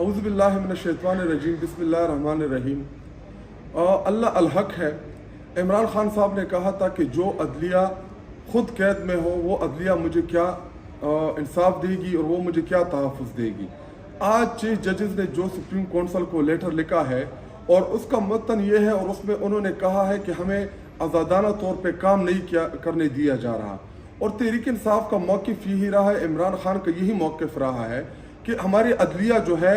औज़ुबिल्लाहि मिनश्शैतानिर्रजीम बिस्मिल्लाहिर्रहमानिर्रहीम। अल्लाह अल-हक है। इमरान खान साहब ने कहा था कि जो अदलिया खुद कैद में हो वो अदलिया मुझे क्या इंसाफ देगी और वो मुझे क्या तहफ़्फ़ुज़ देगी। आज चीफ जजेस ने जो सुप्रीम कौंसिल को लेटर लिखा है और उसका मतन ये है और उसमें उन्होंने कहा है कि हमें आज़ादाना तौर पे काम नहीं करने दिया जा रहा, और तहरीक इंसाफ का मौक़िफ़ यही रहा है, इमरान खान का यही मौक़िफ़ रहा है कि हमारी अदलिया जो है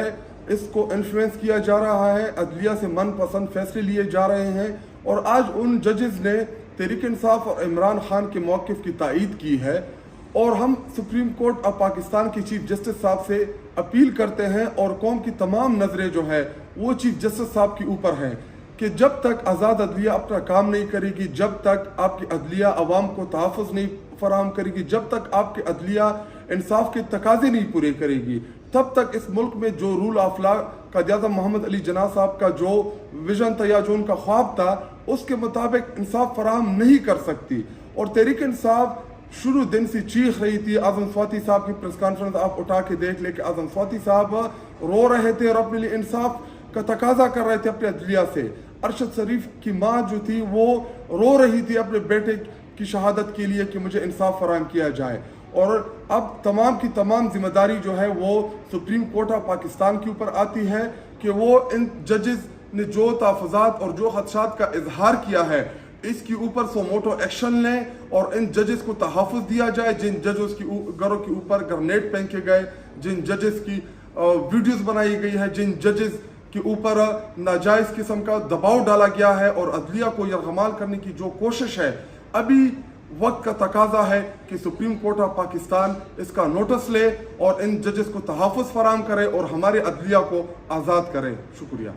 इसको इन्फ्लुएंस किया जा रहा है, अदलिया से मनपसंद फैसले लिए जा रहे हैं। और आज उन जजेस ने तहरीक इंसाफ और इमरान खान के मौक़िफ़ की तायीद की है, और हम सुप्रीम कोर्ट ऑफ पाकिस्तान के चीफ जस्टिस साहब से अपील करते हैं और कौम की तमाम नज़रें जो है वो चीफ जस्टिस साहब के ऊपर हैं कि जब तक आज़ाद अदलिया अपना काम नहीं करेगी, जब तक आपकी अदलिया अवाम को तहफ़्फ़ुज़ नहीं फराहम करेगी, जब तक आपकी अदलिया इंसाफ के तकाज़े नहीं पूरे करेगी, तब तक इस मुल्क में जो रूल ऑफ लॉ क़ायद-ए-आज़म मोहम्मद अली जिन्ना साहब का जो विजन था या जो उनका ख्वाब था उसके मुताबिक इंसाफ फराहम नहीं कर सकती। और तहरीक इंसाफ शुरू दिन से चीख रही थी। आज़म स्वाति साहब की प्रेस कॉन्फ्रेंस आप उठा के देख ले कि आज़म स्वाति साहब रो रहे थे और अपने लिए इंसाफ का तकाजा कर रहे थे अपने अदलिया से। अरशद शरीफ की माँ जो थी वो रो रही थी अपने बेटे की शहादत के लिए कि मुझे इंसाफ फराहम किया जाए। और अब तमाम की तमाम जिम्मेदारी जो है वो सुप्रीम कोर्ट ऑफ पाकिस्तान के ऊपर आती है कि वो इन जजेस ने जो तहफ़्फ़ुज़ात और जो खदशात का इजहार किया है इसके ऊपर सोमोटो एक्शन लें और इन जजेस को तहफ़्फ़ुज़ दिया जाए। जिन जजेस की घरों के ऊपर ग्रेनेड फेंके गए, जिन जजेस की वीडियोस बनाई गई है, जिन जजेस के ऊपर नाजायज़ किस्म का दबाव डाला गया है और अदलिया को यरगमाल करने की जो कोशिश है, अभी वक्त का तकाजा है कि सुप्रीम कोर्ट ऑफ पाकिस्तान इसका नोटिस ले और इन जजेस को तहफ़्फ़ुज़ फराहम करे और हमारे अदलिया को आज़ाद करे। शुक्रिया।